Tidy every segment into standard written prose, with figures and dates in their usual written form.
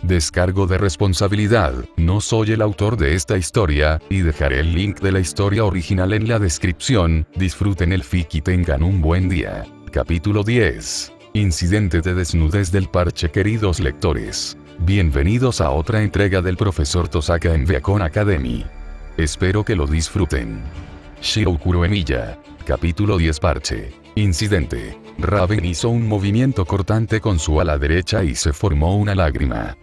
Descargo de responsabilidad, no soy el autor de esta historia, y dejaré el link de la historia original en la descripción. Disfruten el fic y tengan un buen día. Capítulo 10. Incidente de desnudez del parche. Queridos lectores, bienvenidos a otra entrega del profesor Tosaka en Beacon Academy. Espero que lo disfruten. Shirokuro Emiya. Capítulo 10. Parche. Incidente. Raven hizo un movimiento cortante con su ala derecha y se formó una lágrima.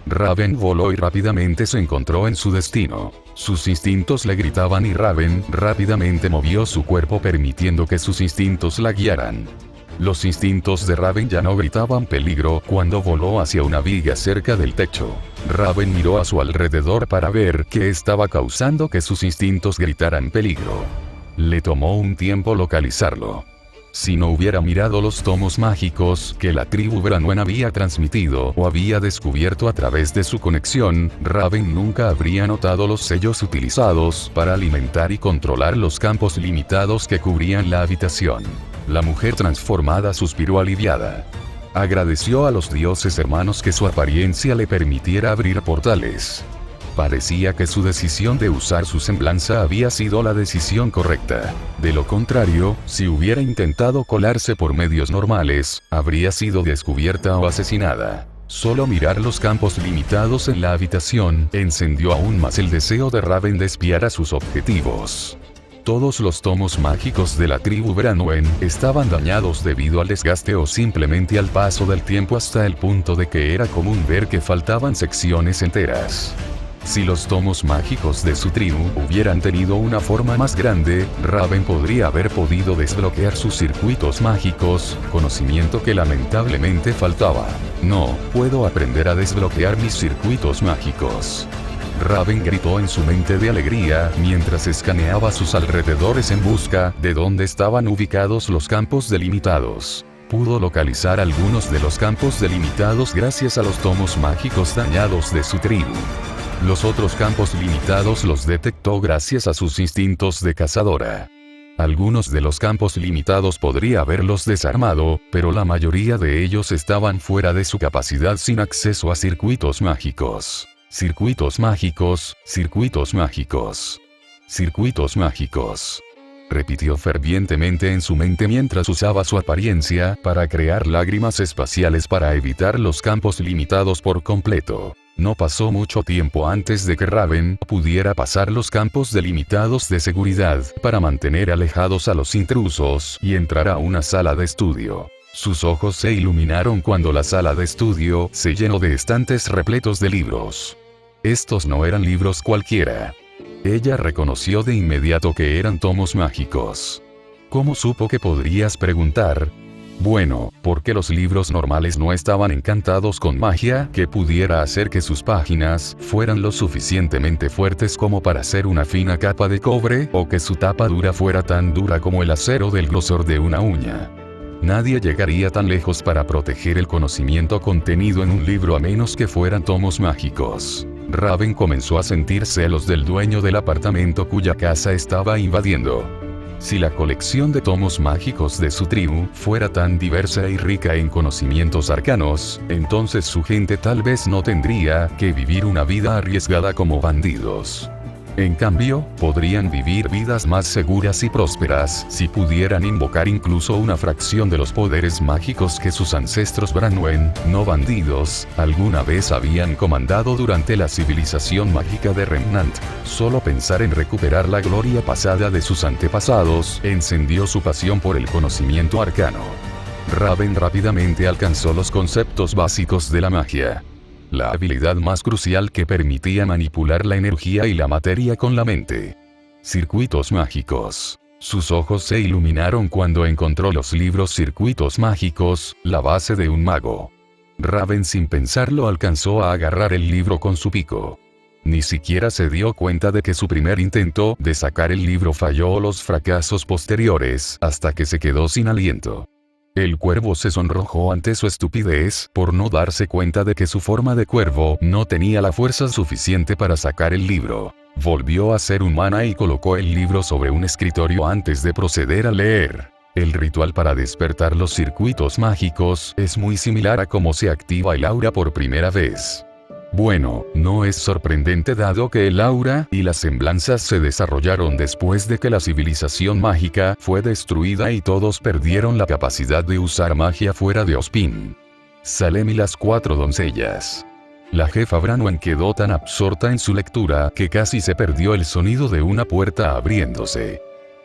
Raven voló y rápidamente se encontró en su destino. Sus instintos le gritaban y Raven rápidamente movió su cuerpo permitiendo que sus instintos la guiaran. Los instintos de Raven ya no gritaban peligro cuando voló hacia una viga cerca del techo. Raven miró a su alrededor para ver qué estaba causando que sus instintos gritaran peligro. Le tomó un tiempo localizarlo. Si no hubiera mirado los tomos mágicos que la tribu Branwen había transmitido o había descubierto a través de su conexión, Raven nunca habría notado los sellos utilizados para alimentar y controlar los campos limitados que cubrían la habitación. La mujer transformada suspiró aliviada. Agradeció a los dioses hermanos que su apariencia le permitiera abrir portales. Parecía que su decisión de usar su semblanza había sido la decisión correcta. De lo contrario, si hubiera intentado colarse por medios normales, habría sido descubierta o asesinada. Solo mirar los campos limitados en la habitación encendió aún más el deseo de Raven de espiar a sus objetivos. Todos los tomos mágicos de la tribu Branwen estaban dañados debido al desgaste o simplemente al paso del tiempo hasta el punto de que era común ver que faltaban secciones enteras. Si los tomos mágicos de su tribu hubieran tenido una forma más grande, Raven podría haber podido desbloquear sus circuitos mágicos, conocimiento que lamentablemente faltaba. No, puedo aprender a desbloquear mis circuitos mágicos. Raven gritó en su mente de alegría mientras escaneaba sus alrededores en busca de dónde estaban ubicados los campos delimitados. Pudo localizar algunos de los campos delimitados gracias a los tomos mágicos dañados de su tribu. Los otros campos limitados los detectó gracias a sus instintos de cazadora. Algunos de los campos limitados podría haberlos desarmado, pero la mayoría de ellos estaban fuera de su capacidad sin acceso a circuitos mágicos. Circuitos mágicos, circuitos mágicos. Circuitos mágicos. Repitió fervientemente en su mente mientras usaba su apariencia para crear lágrimas espaciales para evitar los campos limitados por completo. No pasó mucho tiempo antes de que Raven pudiera pasar los campos delimitados de seguridad para mantener alejados a los intrusos y entrar a una sala de estudio. Sus ojos se iluminaron cuando la sala de estudio se llenó de estantes repletos de libros. Estos no eran libros cualquiera. Ella reconoció de inmediato que eran tomos mágicos. ¿Cómo supo que podrías preguntar? Bueno, porque los libros normales no estaban encantados con magia que pudiera hacer que sus páginas fueran lo suficientemente fuertes como para hacer una fina capa de cobre o que su tapa dura fuera tan dura como el acero del grosor de una uña. Nadie llegaría tan lejos para proteger el conocimiento contenido en un libro a menos que fueran tomos mágicos. Raven comenzó a sentir celos del dueño del apartamento cuya casa estaba invadiendo. Si la colección de tomos mágicos de su tribu fuera tan diversa y rica en conocimientos arcanos, entonces su gente tal vez no tendría que vivir una vida arriesgada como bandidos. En cambio, podrían vivir vidas más seguras y prósperas si pudieran invocar incluso una fracción de los poderes mágicos que sus ancestros Branwen, no bandidos, alguna vez habían comandado durante la civilización mágica de Remnant. Solo pensar en recuperar la gloria pasada de sus antepasados encendió su pasión por el conocimiento arcano. Raven rápidamente alcanzó los conceptos básicos de la magia. La habilidad más crucial que permitía manipular la energía y la materia con la mente. Circuitos mágicos. Sus ojos se iluminaron cuando encontró los libros Circuitos mágicos, la base de un mago. Raven sin pensarlo alcanzó a agarrar el libro con su pico. Ni siquiera se dio cuenta de que su primer intento de sacar el libro falló o los fracasos posteriores hasta que se quedó sin aliento. El cuervo se sonrojó ante su estupidez por no darse cuenta de que su forma de cuervo no tenía la fuerza suficiente para sacar el libro. Volvió a ser humana y colocó el libro sobre un escritorio antes de proceder a leer. El ritual para despertar los circuitos mágicos es muy similar a cómo se activa el aura por primera vez. Bueno, no es sorprendente dado que el aura y las semblanzas se desarrollaron después de que la civilización mágica fue destruida y todos perdieron la capacidad de usar magia fuera de Ozpin. Salem y las 4 doncellas. La jefa Branwen quedó tan absorta en su lectura que casi se perdió el sonido de una puerta abriéndose.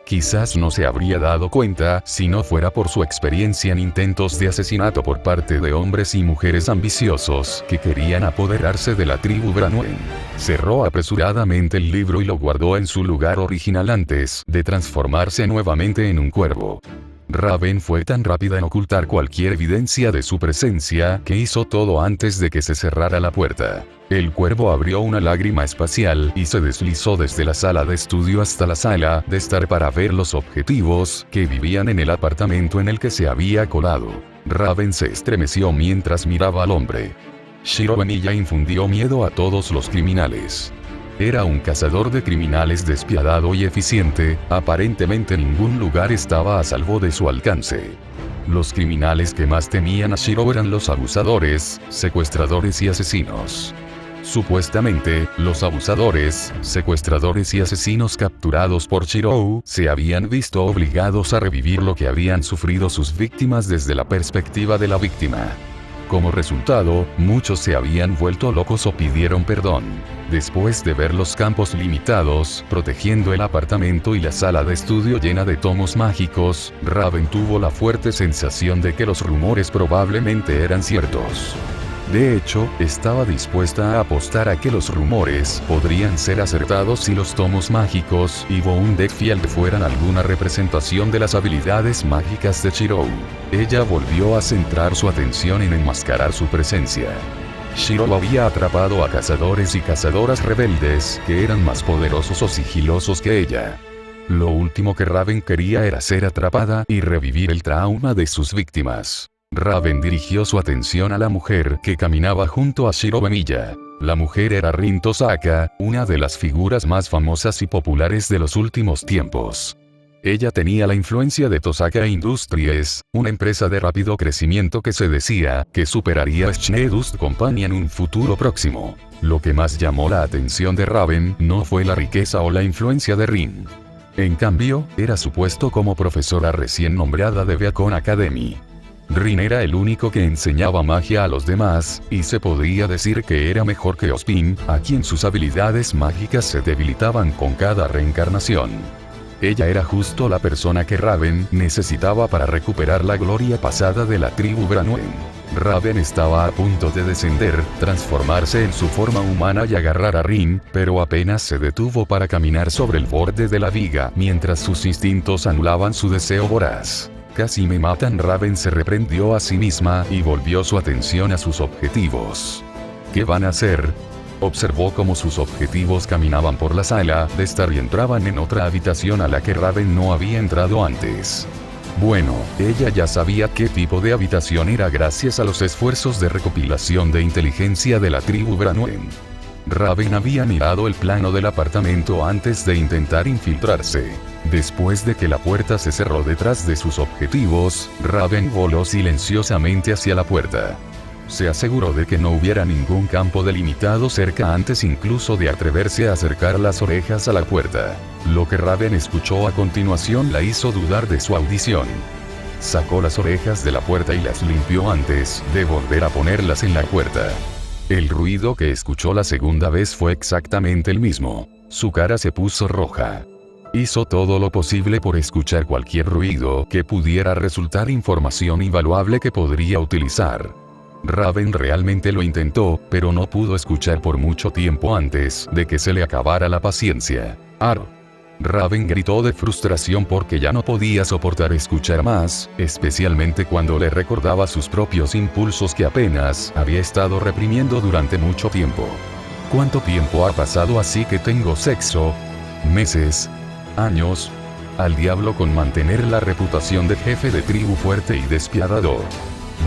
Quizás no se habría dado cuenta si no fuera por su experiencia en intentos de asesinato por parte de hombres y mujeres ambiciosos que querían apoderarse de la tribu Branwen. Cerró apresuradamente el libro y lo guardó en su lugar original antes de transformarse nuevamente en un cuervo. Raven fue tan rápida en ocultar cualquier evidencia de su presencia que hizo todo antes de que se cerrara la puerta. El cuervo abrió una lágrima espacial y se deslizó desde la sala de estudio hasta la sala de estar para ver los objetivos que vivían en el apartamento en el que se había colado. Raven se estremeció mientras miraba al hombre. Shiro Vanilla infundió miedo a todos los criminales. Era un cazador de criminales despiadado y eficiente, aparentemente ningún lugar estaba a salvo de su alcance. Los criminales que más temían a Shiro eran los abusadores, secuestradores y asesinos. Supuestamente, los abusadores, secuestradores y asesinos capturados por Shiro se habían visto obligados a revivir lo que habían sufrido sus víctimas desde la perspectiva de la víctima. Como resultado, muchos se habían vuelto locos o pidieron perdón. Después de ver los campos limitados, protegiendo el apartamento y la sala de estudio llena de tomos mágicos, Raven tuvo la fuerte sensación de que los rumores probablemente eran ciertos. De hecho, estaba dispuesta a apostar a que los rumores podrían ser acertados si los tomos mágicos y Wounded Field fueran alguna representación de las habilidades mágicas de Shiro. Ella volvió a centrar su atención en enmascarar su presencia. Shiro había atrapado a cazadores y cazadoras rebeldes que eran más poderosos o sigilosos que ella. Lo último que Raven quería era ser atrapada y revivir el trauma de sus víctimas. Raven dirigió su atención a la mujer que caminaba junto a Shiro Vanilla. La mujer era Rin Tosaka, una de las figuras más famosas y populares de los últimos tiempos. Ella tenía la influencia de Tosaka Industries, una empresa de rápido crecimiento que se decía que superaría a Schnedust Company en un futuro próximo. Lo que más llamó la atención de Raven no fue la riqueza o la influencia de Rin. En cambio, era su puesto como profesora recién nombrada de Beacon Academy. Rin era el único que enseñaba magia a los demás, y se podría decir que era mejor que Ozpin, a quien sus habilidades mágicas se debilitaban con cada reencarnación. Ella era justo la persona que Raven necesitaba para recuperar la gloria pasada de la tribu Branwen. Raven estaba a punto de descender, transformarse en su forma humana y agarrar a Rin, pero apenas se detuvo para caminar sobre el borde de la viga mientras sus instintos anulaban su deseo voraz. Casi me matan. Raven se reprendió a sí misma y volvió su atención a sus objetivos. ¿Qué van a hacer? Observó cómo sus objetivos caminaban por la sala de estar y entraban en otra habitación a la que Raven no había entrado antes. Bueno, ella ya sabía qué tipo de habitación era gracias a los esfuerzos de recopilación de inteligencia de la tribu Branwen. Raven había mirado el plano del apartamento antes de intentar infiltrarse. Después de que la puerta se cerró detrás de sus objetivos, Raven voló silenciosamente hacia la puerta. Se aseguró de que no hubiera ningún campo delimitado cerca antes incluso de atreverse a acercar las orejas a la puerta. Lo que Raven escuchó a continuación la hizo dudar de su audición. Sacó las orejas de la puerta y las limpió antes de volver a ponerlas en la puerta. El ruido que escuchó la segunda vez fue exactamente el mismo. Su cara se puso roja. Hizo todo lo posible por escuchar cualquier ruido que pudiera resultar información invaluable que podría utilizar. Raven realmente lo intentó, pero no pudo escuchar por mucho tiempo antes de que se le acabara la paciencia. ¡Ar! Raven gritó de frustración porque ya no podía soportar escuchar más, especialmente cuando le recordaba sus propios impulsos que apenas había estado reprimiendo durante mucho tiempo. ¿Cuánto tiempo ha pasado así que tengo sexo? ¿Meses? ¿Años? Al diablo con mantener la reputación de jefe de tribu fuerte y despiadador.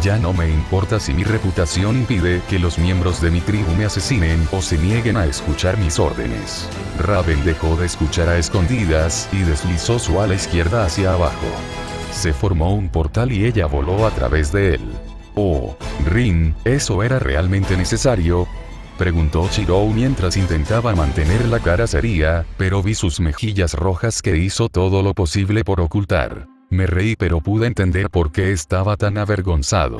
Ya no me importa si mi reputación impide que los miembros de mi tribu me asesinen o se nieguen a escuchar mis órdenes. Raven dejó de escuchar a escondidas y deslizó su ala izquierda hacia abajo. Se formó un portal y ella voló a través de él. Oh, Rin, ¿eso era realmente necesario? Preguntó Shirou mientras intentaba mantener la cara seria, pero vi sus mejillas rojas que hizo todo lo posible por ocultar. Me reí pero pude entender por qué estaba tan avergonzado.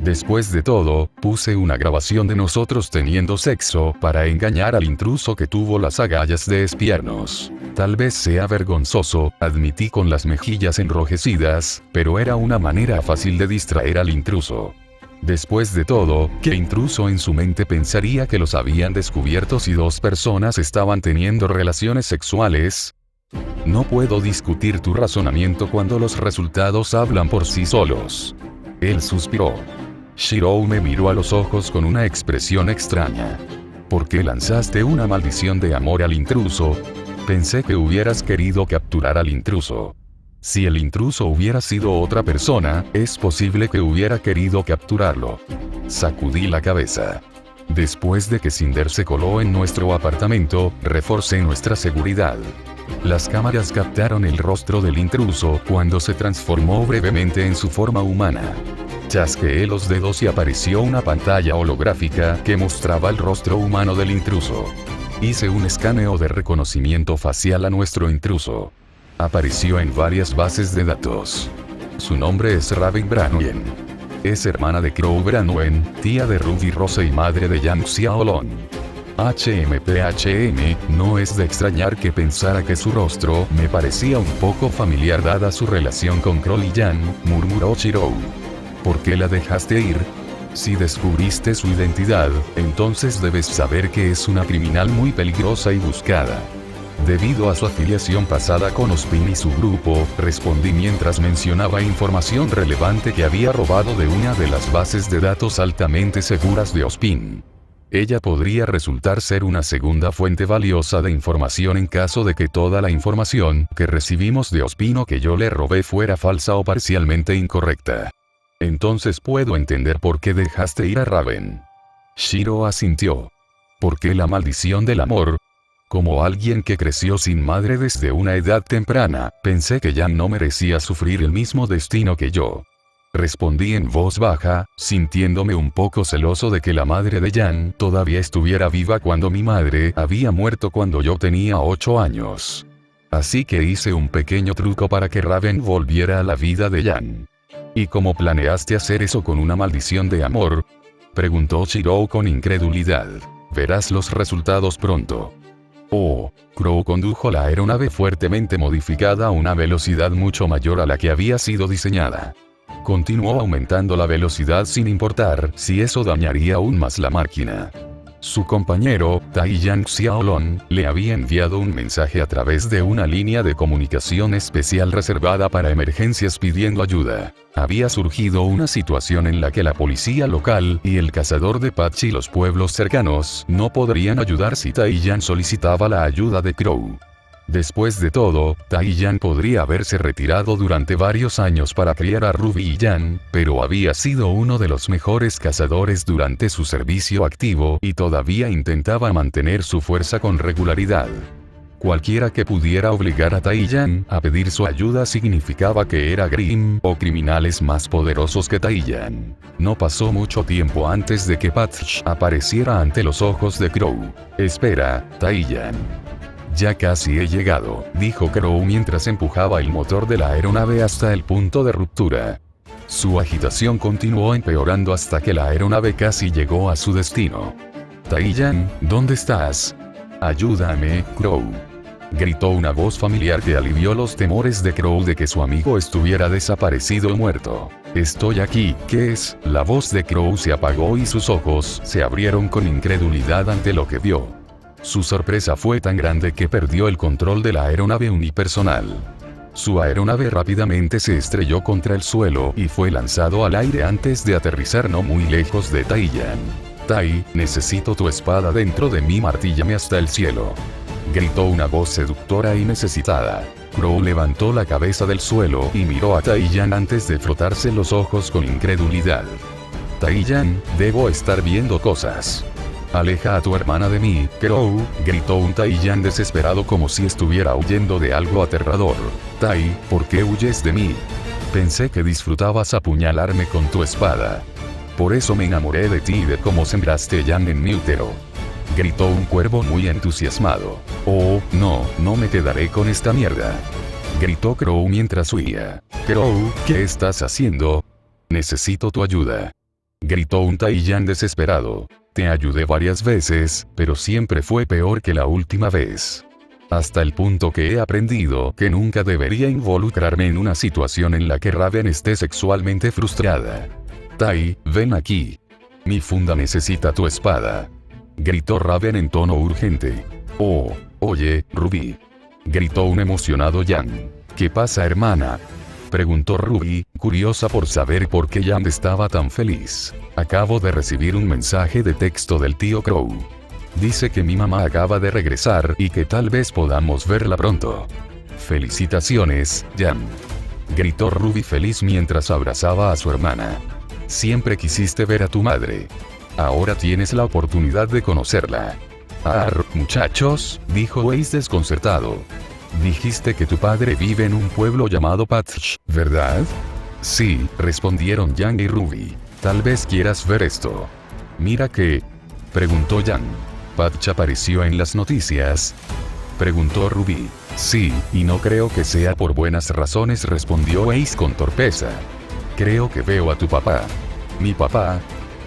Después de todo, puse una grabación de nosotros teniendo sexo para engañar al intruso que tuvo las agallas de espiarnos. Tal vez sea vergonzoso, admití con las mejillas enrojecidas, pero era una manera fácil de distraer al intruso. Después de todo, ¿qué intruso en su mente pensaría que los habían descubierto si dos personas estaban teniendo relaciones sexuales? No puedo discutir tu razonamiento cuando los resultados hablan por sí solos. Él suspiró. Shirou me miró a los ojos con una expresión extraña. ¿Por qué lanzaste una maldición de amor al intruso? Pensé que hubieras querido capturar al intruso. Si el intruso hubiera sido otra persona, es posible que hubiera querido capturarlo. Sacudí la cabeza. Después de que Cinder se coló en nuestro apartamento, reforcé nuestra seguridad. Las cámaras captaron el rostro del intruso cuando se transformó brevemente en su forma humana. Chasqueé los dedos y apareció una pantalla holográfica que mostraba el rostro humano del intruso. Hice un escaneo de reconocimiento facial a nuestro intruso. Apareció en varias bases de datos. Su nombre es Raven Branwen. Es hermana de Crow Branwen, tía de Ruby Rose y madre de Yang Xiaolong. No es de extrañar que pensara que su rostro me parecía un poco familiar dada su relación con Crow y Yan, murmuró Shirou. ¿Por qué la dejaste ir? Si descubriste su identidad, entonces debes saber que es una criminal muy peligrosa y buscada. Debido a su afiliación pasada con Ozpin y su grupo, respondí mientras mencionaba información relevante que había robado de una de las bases de datos altamente seguras de Ozpin. Ella podría resultar ser una segunda fuente valiosa de información en caso de que toda la información que recibimos de Ozpin o que yo le robé fuera falsa o parcialmente incorrecta. Entonces puedo entender por qué dejaste ir a Raven. Shiro asintió. ¿Por qué la maldición del amor? Como alguien que creció sin madre desde una edad temprana, pensé que Yan no merecía sufrir el mismo destino que yo. Respondí en voz baja, sintiéndome un poco celoso de que la madre de Yan todavía estuviera viva cuando mi madre había muerto cuando yo tenía 8 años. Así que hice un pequeño truco para que Raven volviera a la vida de Yan. ¿Y cómo planeaste hacer eso con una maldición de amor? Preguntó Shirou con incredulidad. Verás los resultados pronto. Oh, Crow condujo la aeronave fuertemente modificada a una velocidad mucho mayor a la que había sido diseñada. Continuó aumentando la velocidad sin importar si eso dañaría aún más la máquina. Su compañero, Tai Yang Xiaolong, le había enviado un mensaje a través de una línea de comunicación especial reservada para emergencias pidiendo ayuda. Había surgido una situación en la que la policía local y el cazador de Patch y los pueblos cercanos no podrían ayudar si Tai Yang solicitaba la ayuda de Crow. Después de todo, Tai Yan podría haberse retirado durante varios años para criar a Ruby y Yan, pero había sido uno de los mejores cazadores durante su servicio activo y todavía intentaba mantener su fuerza con regularidad. Cualquiera que pudiera obligar a Tai Yan a pedir su ayuda significaba que era Grim o criminales más poderosos que Tai Yan. No pasó mucho tiempo antes de que Patch apareciera ante los ojos de Crow. Espera, Tai Yan. Ya casi he llegado, dijo Crow mientras empujaba el motor de la aeronave hasta el punto de ruptura. Su agitación continuó empeorando hasta que la aeronave casi llegó a su destino. Tai Yan, ¿dónde estás? Ayúdame, Crow. Gritó una voz familiar que alivió los temores de Crow de que su amigo estuviera desaparecido o muerto. Estoy aquí, ¿qué es? La voz de Crow se apagó y sus ojos se abrieron con incredulidad ante lo que vio. Su sorpresa fue tan grande que perdió el control de la aeronave unipersonal. Su aeronave rápidamente se estrelló contra el suelo y fue lanzado al aire antes de aterrizar no muy lejos de Tai Yan. Tai, necesito tu espada dentro de mí, martíllame hasta el cielo. Gritó una voz seductora y necesitada. Crow levantó la cabeza del suelo y miró a Tai Yan antes de frotarse los ojos con incredulidad. Tai Yan, debo estar viendo cosas. Aleja a tu hermana de mí, Crow, gritó un Tai Yan desesperado como si estuviera huyendo de algo aterrador. Tai, ¿por qué huyes de mí? Pensé que disfrutabas apuñalarme con tu espada. Por eso me enamoré de ti y de cómo sembraste Yang en mi útero. Gritó un cuervo muy entusiasmado. Oh, no, no me quedaré con esta mierda. Gritó Crow mientras huía. Crow, ¿qué estás haciendo? Necesito tu ayuda. Gritó un Tai Yang desesperado. Te ayudé varias veces, pero siempre fue peor que la última vez. Hasta el punto que he aprendido que nunca debería involucrarme en una situación en la que Raven esté sexualmente frustrada. Tai, ven aquí. Mi funda necesita tu espada. Gritó Raven en tono urgente. Oh, oye, Ruby. Gritó un emocionado Yang. ¿Qué pasa, hermana? Preguntó Ruby, curiosa por saber por qué Yang estaba tan feliz. Acabo de recibir un mensaje de texto del tío Crow. Dice que mi mamá acaba de regresar y que tal vez podamos verla pronto. Felicitaciones, Yang. Gritó Ruby feliz mientras abrazaba a su hermana. Siempre quisiste ver a tu madre. Ahora tienes la oportunidad de conocerla. Muchachos, dijo Ace desconcertado. Dijiste que tu padre vive en un pueblo llamado Patch, ¿verdad? Sí, respondieron Yang y Ruby. Tal vez quieras ver esto. Mira qué. Preguntó Yang. ¿Patch apareció en las noticias? Preguntó Ruby. Sí, y no creo que sea por buenas razones, respondió Ace con torpeza. Creo que veo a tu papá. ¿Mi papá?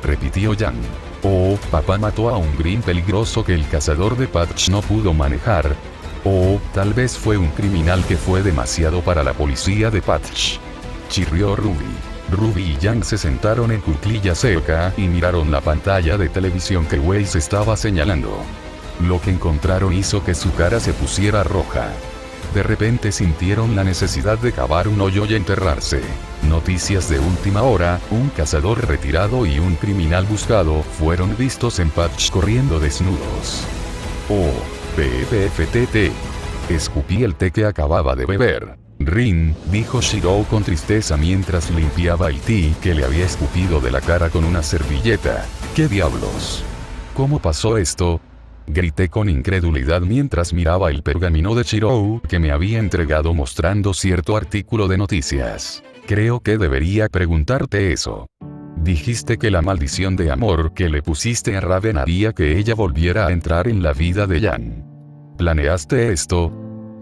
Repitió Yang. Oh, papá mató a un Green peligroso que el cazador de Patch no pudo manejar. Oh, tal vez fue un criminal que fue demasiado para la policía de Patch. Chirrió Ruby. Ruby y Yang se sentaron en cuclillas cerca y miraron la pantalla de televisión que Waze estaba señalando. Lo que encontraron hizo que su cara se pusiera roja. De repente sintieron la necesidad de cavar un hoyo y enterrarse. Noticias de última hora, un cazador retirado y un criminal buscado fueron vistos en Patch corriendo desnudos. Oh, PFFTT. Escupí el té que acababa de beber. Rin, dijo Shirou con tristeza mientras limpiaba el té que le había escupido de la cara con una servilleta. ¿Qué diablos? ¿Cómo pasó esto? Grité con incredulidad mientras miraba el pergamino de Shirou que me había entregado mostrando cierto artículo de noticias. Creo que debería preguntarte eso. Dijiste que la maldición de amor que le pusiste a Raven haría que ella volviera a entrar en la vida de Yang. ¿Planeaste esto?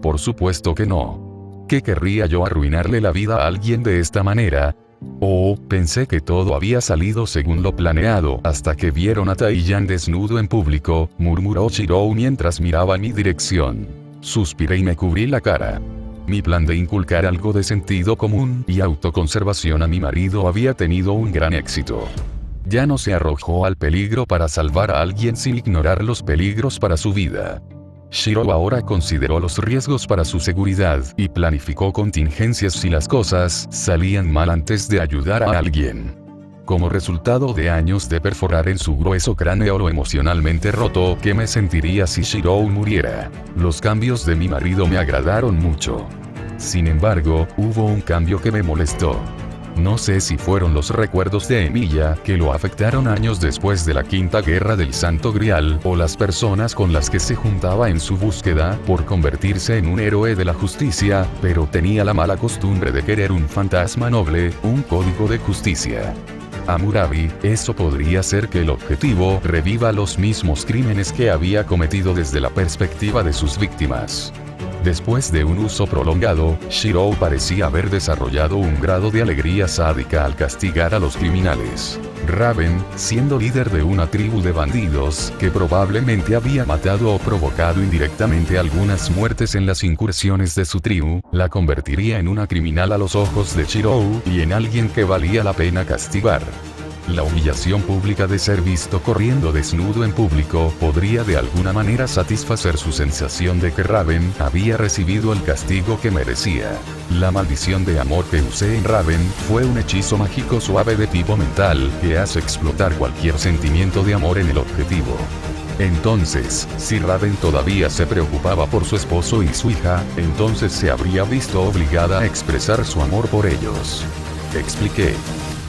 Por supuesto que no. ¿Qué querría yo arruinarle la vida a alguien de esta manera? Oh, pensé que todo había salido según lo planeado hasta que vieron a Tai Yang desnudo en público, murmuró Shirou mientras miraba en mi dirección. Suspiré y me cubrí la cara. Mi plan de inculcar algo de sentido común y autoconservación a mi marido había tenido un gran éxito. Ya no se arrojó al peligro para salvar a alguien sin ignorar los peligros para su vida. Shirou ahora consideró los riesgos para su seguridad y planificó contingencias si las cosas salían mal antes de ayudar a alguien. Como resultado de años de perforar en su grueso cráneo lo emocionalmente roto que me sentiría si Shirou muriera, los cambios de mi marido me agradaron mucho. Sin embargo, hubo un cambio que me molestó. No sé si fueron los recuerdos de Emilia que lo afectaron años después de la Quinta Guerra del Santo Grial o las personas con las que se juntaba en su búsqueda por convertirse en un héroe de la justicia, pero tenía la mala costumbre de querer un fantasma noble, un código de justicia. Hammurabi, eso podría ser que el objetivo reviva los mismos crímenes que había cometido desde la perspectiva de sus víctimas. Después de un uso prolongado, Shirou parecía haber desarrollado un grado de alegría sádica al castigar a los criminales. Raven, siendo líder de una tribu de bandidos que probablemente había matado o provocado indirectamente algunas muertes en las incursiones de su tribu, la convertiría en una criminal a los ojos de Shirou y en alguien que valía la pena castigar. La humillación pública de ser visto corriendo desnudo en público podría de alguna manera satisfacer su sensación de que Raven había recibido el castigo que merecía. La maldición de amor que usé en Raven fue un hechizo mágico suave de tipo mental que hace explotar cualquier sentimiento de amor en el objetivo. Entonces, si Raven todavía se preocupaba por su esposo y su hija, entonces se habría visto obligada a expresar su amor por ellos. Expliqué.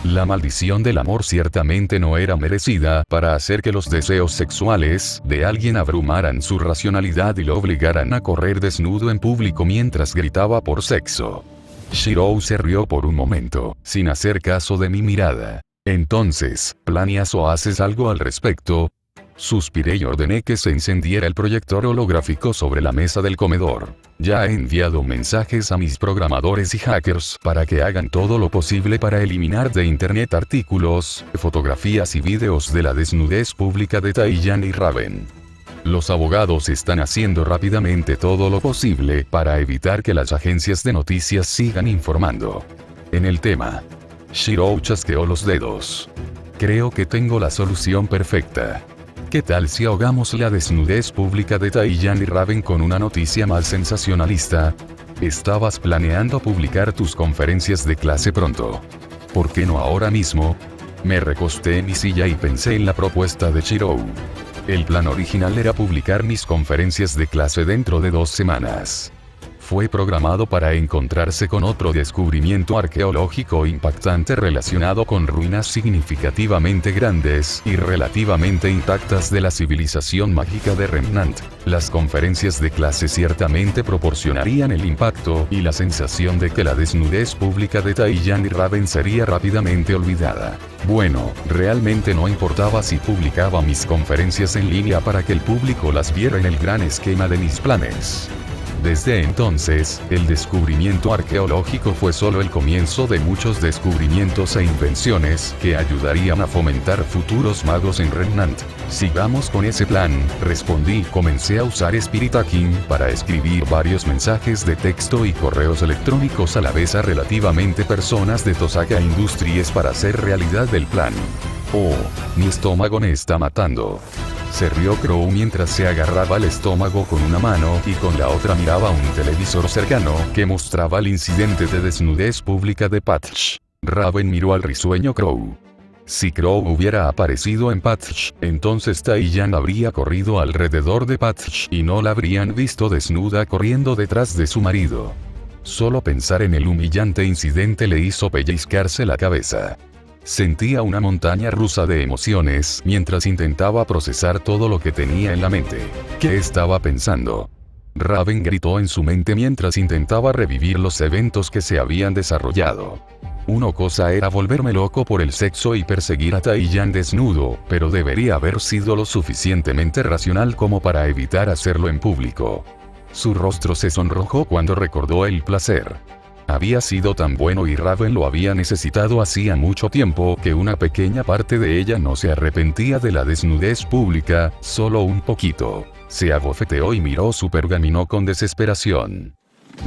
La maldición del amor ciertamente no era merecida para hacer que los deseos sexuales de alguien abrumaran su racionalidad y lo obligaran a correr desnudo en público mientras gritaba por sexo. Shirou se rió por un momento, sin hacer caso de mi mirada. Entonces, ¿planeas o haces algo al respecto? Suspiré y ordené que se encendiera el proyector holográfico sobre la mesa del comedor. Ya he enviado mensajes a mis programadores y hackers para que hagan todo lo posible para eliminar de internet artículos, fotografías y videos de la desnudez pública de Taeyan y Raven. Los abogados están haciendo rápidamente todo lo posible para evitar que las agencias de noticias sigan informando en el tema. Shirou chasqueó los dedos. Creo que tengo la solución perfecta. ¿Qué tal si ahogamos la desnudez pública de Taeyan y Raven con una noticia más sensacionalista? Estabas planeando publicar tus conferencias de clase pronto. ¿Por qué no ahora mismo? Me recosté en mi silla y pensé en la propuesta de Shirou. El plan original era publicar mis conferencias de clase dentro de 2 semanas. Fue programado para encontrarse con otro descubrimiento arqueológico impactante relacionado con ruinas significativamente grandes y relativamente intactas de la civilización mágica de Remnant. Las conferencias de clase ciertamente proporcionarían el impacto y la sensación de que la desnudez pública de Taeyan y Raven sería rápidamente olvidada. Bueno, realmente no importaba si publicaba mis conferencias en línea para que el público las viera en el gran esquema de mis planes. Desde entonces, el descubrimiento arqueológico fue solo el comienzo de muchos descubrimientos e invenciones que ayudarían a fomentar futuros magos en Remnant. Sigamos con ese plan, respondí y comencé a usar Spirit Hacking para escribir varios mensajes de texto y correos electrónicos a la vez a relativamente personas de Tosaka Industries para hacer realidad el plan. Oh, mi estómago me está matando. Se rió Crow mientras se agarraba el estómago con una mano y con la otra miraba un televisor cercano que mostraba el incidente de desnudez pública de Patch. Raven miró al risueño Crow. Si Crow hubiera aparecido en Patch, entonces Taeyan habría corrido alrededor de Patch y no la habrían visto desnuda corriendo detrás de su marido. Solo pensar en el humillante incidente le hizo pellizcarse la cabeza. Sentía una montaña rusa de emociones mientras intentaba procesar todo lo que tenía en la mente. ¿Qué estaba pensando? Raven gritó en su mente mientras intentaba revivir los eventos que se habían desarrollado. Una cosa era volverme loco por el sexo y perseguir a Taeyan desnudo, pero debería haber sido lo suficientemente racional como para evitar hacerlo en público. Su rostro se sonrojó cuando recordó el placer. Había sido tan bueno y Raven lo había necesitado hacía mucho tiempo que una pequeña parte de ella no se arrepentía de la desnudez pública, solo un poquito. Se abofeteó y miró su pergamino con desesperación.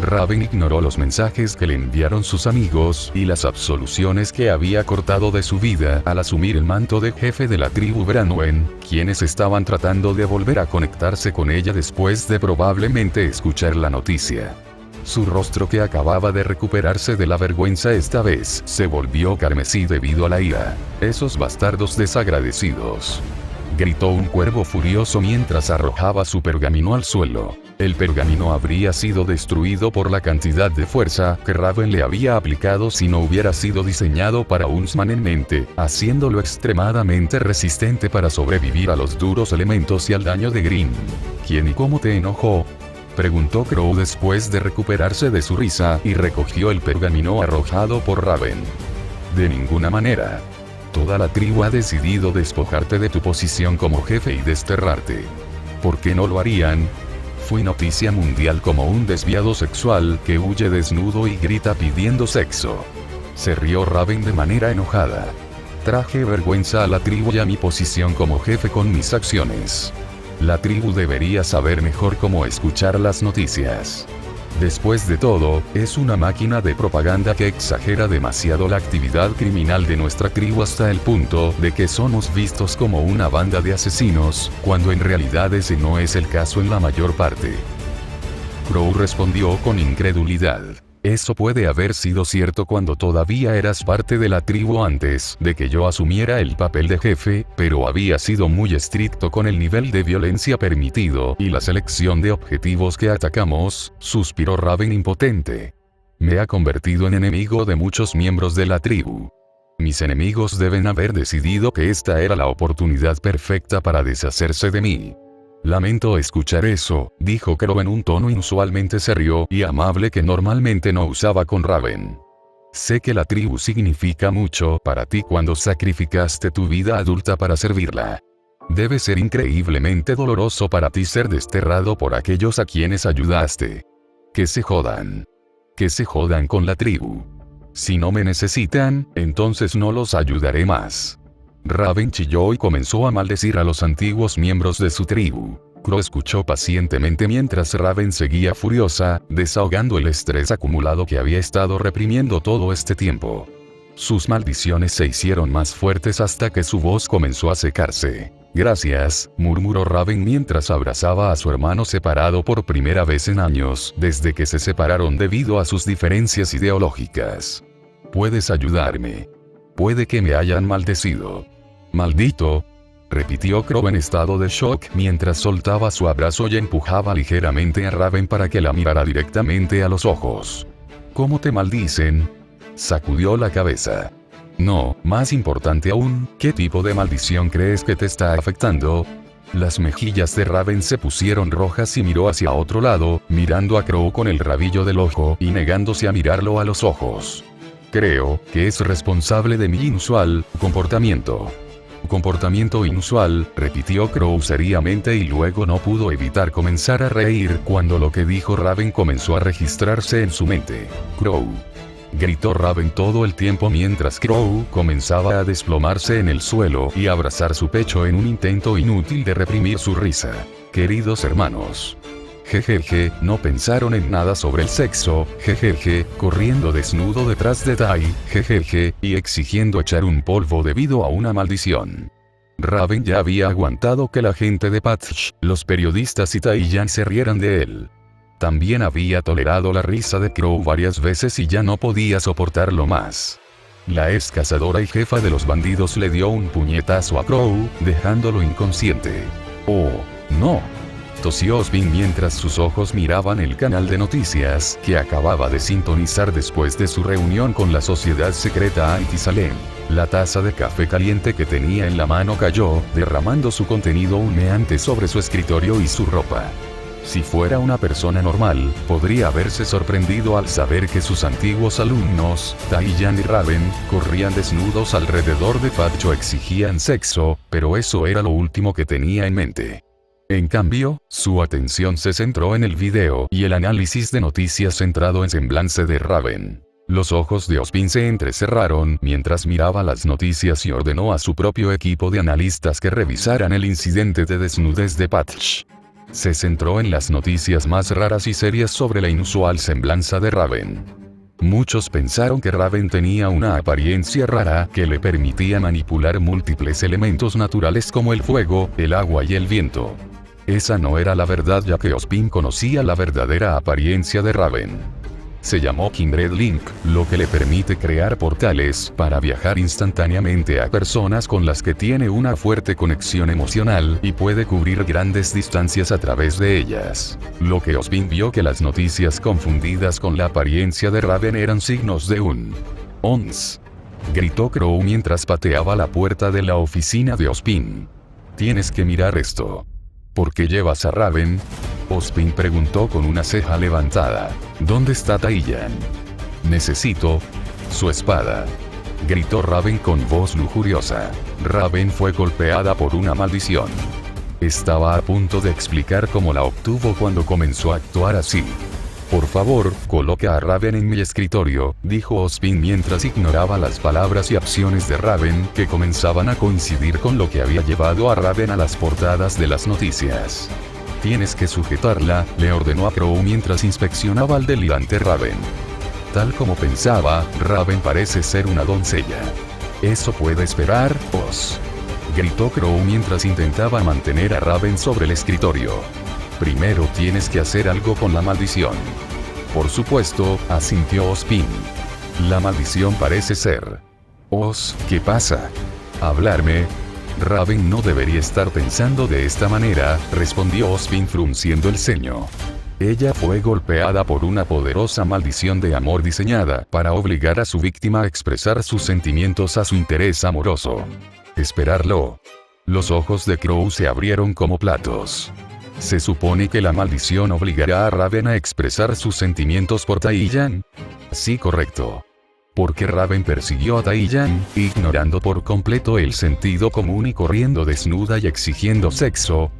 Raven ignoró los mensajes que le enviaron sus amigos y las absoluciones que había cortado de su vida al asumir el manto de jefe de la tribu Branwen, quienes estaban tratando de volver a conectarse con ella después de probablemente escuchar la noticia. Su rostro, que acababa de recuperarse de la vergüenza esta vez, se volvió carmesí debido a la ira. Esos bastardos desagradecidos. Gritó un cuervo furioso mientras arrojaba su pergamino al suelo. El pergamino habría sido destruido por la cantidad de fuerza que Raven le había aplicado si no hubiera sido diseñado para Huntsman en mente, haciéndolo extremadamente resistente para sobrevivir a los duros elementos y al daño de Grimm. ¿Quién y cómo te enojó?, preguntó Crow después de recuperarse de su risa y recogió el pergamino arrojado por Raven. De ninguna manera. Toda la tribu ha decidido despojarte de tu posición como jefe y desterrarte. ¿Por qué no lo harían? Fui noticia mundial como un desviado sexual que huye desnudo y grita pidiendo sexo. Se rió Raven de manera enojada. Traje vergüenza a la tribu y a mi posición como jefe con mis acciones. La tribu debería saber mejor cómo escuchar las noticias. Después de todo, es una máquina de propaganda que exagera demasiado la actividad criminal de nuestra tribu hasta el punto de que somos vistos como una banda de asesinos, cuando en realidad ese no es el caso en la mayor parte. Crow respondió con incredulidad. Eso puede haber sido cierto cuando todavía eras parte de la tribu antes de que yo asumiera el papel de jefe, pero había sido muy estricto con el nivel de violencia permitido y la selección de objetivos que atacamos, suspiró Raven impotente. Me ha convertido en enemigo de muchos miembros de la tribu. Mis enemigos deben haber decidido que esta era la oportunidad perfecta para deshacerse de mí. Lamento escuchar eso, dijo Crow en un tono inusualmente serio y amable que normalmente no usaba con Raven. Sé que la tribu significa mucho para ti cuando sacrificaste tu vida adulta para servirla. Debe ser increíblemente doloroso para ti ser desterrado por aquellos a quienes ayudaste. Que se jodan. Que se jodan con la tribu. Si no me necesitan, entonces no los ayudaré más. Raven chilló y comenzó a maldecir a los antiguos miembros de su tribu. Crow escuchó pacientemente mientras Raven seguía furiosa, desahogando el estrés acumulado que había estado reprimiendo todo este tiempo. Sus maldiciones se hicieron más fuertes hasta que su voz comenzó a secarse. Gracias, murmuró Raven mientras abrazaba a su hermano separado por primera vez en años, desde que se separaron debido a sus diferencias ideológicas. Puedes ayudarme. Puede que me hayan maldecido. Maldito, repitió Crow en estado de shock mientras soltaba su abrazo y empujaba ligeramente a Raven para que la mirara directamente a los ojos. ¿Cómo te maldicen? Sacudió la cabeza. No, más importante aún, ¿qué tipo de maldición crees que te está afectando? Las mejillas de Raven se pusieron rojas y miró hacia otro lado, mirando a Crow con el rabillo del ojo y negándose a mirarlo a los ojos. Creo que es responsable de mi inusual comportamiento. Comportamiento inusual, repitió Crow seriamente y luego no pudo evitar comenzar a reír cuando lo que dijo Raven comenzó a registrarse en su mente. Crow. Gritó Raven todo el tiempo mientras Crow comenzaba a desplomarse en el suelo y abrazar su pecho en un intento inútil de reprimir su risa. Queridos hermanos. Jejeje, no pensaron en nada sobre el sexo, jejeje, corriendo desnudo detrás de Tai, jejeje, y exigiendo echar un polvo debido a una maldición. Raven ya había aguantado que la gente de Patch, los periodistas y Taiyan se rieran de él. También había tolerado la risa de Crow varias veces y ya no podía soportarlo más. La ex cazadora y jefa de los bandidos le dio un puñetazo a Crow, dejándolo inconsciente. ¡Oh, no! Tosió Ozpin mientras sus ojos miraban el canal de noticias que acababa de sintonizar después de su reunión con la sociedad secreta Anti-Salem. La taza de café caliente que tenía en la mano cayó, derramando su contenido humeante sobre su escritorio y su ropa. Si fuera una persona normal, podría haberse sorprendido al saber que sus antiguos alumnos, Taiyan y Raven, corrían desnudos alrededor de Patch o exigían sexo, pero eso era lo último que tenía en mente. En cambio, su atención se centró en el video y el análisis de noticias centrado en semblante de Raven. Los ojos de Ozpin se entrecerraron mientras miraba las noticias y ordenó a su propio equipo de analistas que revisaran el incidente de desnudez de Patch. Se centró en las noticias más raras y serias sobre la inusual semblanza de Raven. Muchos pensaron que Raven tenía una apariencia rara que le permitía manipular múltiples elementos naturales como el fuego, el agua y el viento. Esa no era la verdad ya que Ozpin conocía la verdadera apariencia de Raven. Se llamó Kindred Link, lo que le permite crear portales para viajar instantáneamente a personas con las que tiene una fuerte conexión emocional y puede cubrir grandes distancias a través de ellas. Lo que Ozpin vio que las noticias confundidas con la apariencia de Raven eran signos de un ONS. Gritó Crow mientras pateaba la puerta de la oficina de Ozpin. Tienes que mirar esto. ¿Por qué llevas a Raven? Ozpin preguntó con una ceja levantada. ¿Dónde está Taiyan? Necesito su espada. Gritó Raven con voz lujuriosa. Raven fue golpeada por una maldición. Estaba a punto de explicar cómo la obtuvo cuando comenzó a actuar así. Por favor, coloca a Raven en mi escritorio, dijo Ozpin mientras ignoraba las palabras y acciones de Raven que comenzaban a coincidir con lo que había llevado a Raven a las portadas de las noticias. Tienes que sujetarla, le ordenó a Crow mientras inspeccionaba al delirante Raven. Tal como pensaba, Raven parece ser una doncella. Eso puede esperar, Oz. Gritó Crow mientras intentaba mantener a Raven sobre el escritorio. Primero tienes que hacer algo con la maldición. Por supuesto, asintió Ozpin. La maldición parece ser. Oz, ¿qué pasa? ¿Hablarme? Raven no debería estar pensando de esta manera, respondió Ozpin frunciendo el ceño. Ella fue golpeada por una poderosa maldición de amor diseñada para obligar a su víctima a expresar sus sentimientos a su interés amoroso. Esperarlo. Los ojos de Crow se abrieron como platos. ¿Se supone que la maldición obligará a Raven a expresar sus sentimientos por Taiyan? Sí, correcto. ¿Por qué Raven persiguió a Taeyan, ignorando por completo el sentido común y corriendo desnuda y exigiendo sexo?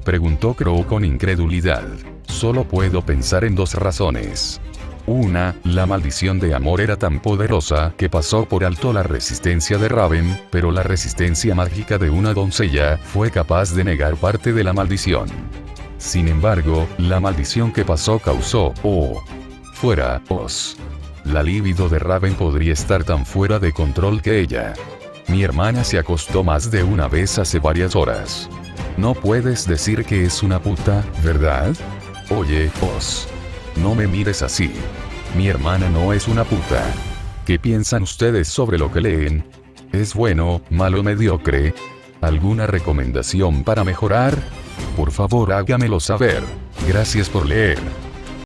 Preguntó Crow con incredulidad. Solo puedo pensar en dos razones. Una, la maldición de amor era tan poderosa que pasó por alto la resistencia de Raven, pero la resistencia mágica de una doncella fue capaz de negar parte de la maldición. Sin embargo, la maldición que pasó causó, fuera, la libido de Raven podría estar tan fuera de control que ella. Mi hermana se acostó más de una vez hace varias horas. No puedes decir que es una puta, ¿verdad? Oye, no me mires así. Mi hermana no es una puta. ¿Qué piensan ustedes sobre lo que leen? ¿Es bueno, malo, mediocre? ¿Alguna recomendación para mejorar? Por favor hágamelo saber. Gracias por leer.